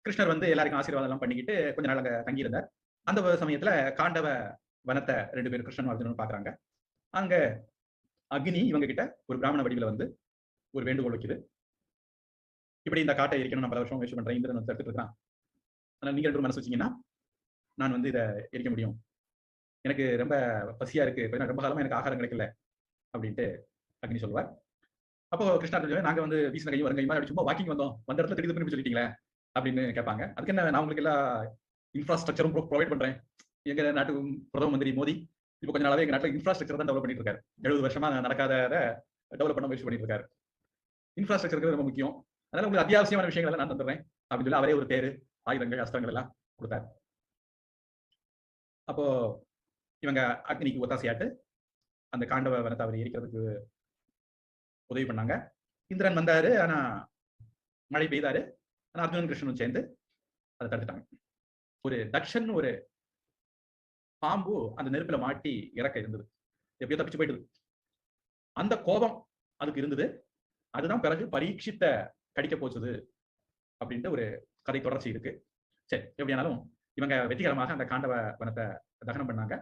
கிருஷ்ணர் வந்து எல்லாருக்கும் ஆசீர்வாதம் எல்லாம் பண்ணிக்கிட்டு கொஞ்ச நாள் அங்க தங்கியிருந்தார். அந்த சமயத்துல காண்டவ வனத்தை 2 பேரும் கிருஷ்ணன் அர்ஜுனன் பாக்குறாங்க. அங்க அக்னி இவங்க கிட்ட ஒரு பிராமண வடிவில வந்து ஒரு வேண்டுகோள் வைக்குது. இப்படி இந்த காட்டை எரிக்கணும், நான் பல வருஷம் முயற்சி பண்றேன், இந்திரன் வந்து தடுத்துட்டு இருக்கான். ஆனா நீங்க 2 மனசு வச்சீங்கன்னா நான் வந்து இதை எரிக்க முடியும். எனக்கு ரொம்ப பசியா இருக்கு, ரொம்ப காலமா எனக்கு ஆகாரம் கிடைக்கல அப்படின்ட்டு அக்னி சொல்லுவார். அப்போ கிருஷ்ணா நாங்க வந்து வீசின கையும் வருங்கையுமா அப்படி சும்மா வாக்கிங் வந்தோம், வந்த இடத்துல திடீர்னு சொல்லிட்டீங்களே அப்படின்னு கேட்பாங்க. அதுக்கு என்ன, நான் உங்களுக்கு எல்லா இன்ஃப்ராஸ்ட்ரக்சரும் ப்ரொவைட் பண்றேன். எங்க நாட்டு பிரதம மந்திரி மோடி இப்போ கொஞ்ச நாளாவே எங்க நாட்டில் இன்ஃப்ராஸ்ட்ரக்சர் தான் டெவலப் பண்ணிட்டு இருக்காரு. 70 வருஷமா நடக்காத டெவலப் பண்ண முயற்சி பண்ணிட்டு இருக்காரு. இன்ஃப்ராஸ்ட்ரக்சருக்கு ரொம்ப முக்கியம், அதனால உங்களுக்கு அத்தியாவசியமான விஷயங்கள் எல்லாம் நான் தந்துடுறேன் அப்படின்னு சொல்லி அவரே ஒரு தேர், ஆயுதங்கள், அஸ்திரங்கள் எல்லாம் கொடுத்தார். அப்போ இவங்க அக்னிக்கு ஒத்தாசையாட்டு அந்த காண்டவ வனத்தை அவர் எரிக்கிறதுக்கு உதவி பண்ணாங்க. இந்திரன் வந்தாரு, ஆனா மழை பெய்தாரு. ஆனா அர்ஜுனன் கிருஷ்ணனும் சேர்ந்து அதை தடுத்துட்டாங்க. ஒரு தக்ஷன் ஒரு பாம்பு அந்த நெருப்புல மாட்டி இறக்க இருந்தது, எப்படியோ தப்பிச்சு போயிடுது. அந்த கோபம் அதுக்கு இருந்தது. அதுதான் பிறகு பரீட்சித்த கடிக்க போச்சுது அப்படின்ட்டு ஒரு கதை தொடர்ச்சி இருக்கு. சரி, எப்படியானாலும் இவங்க வெற்றிகரமாக அந்த காண்டவ வனத்தை தகனம் பண்ணாங்க.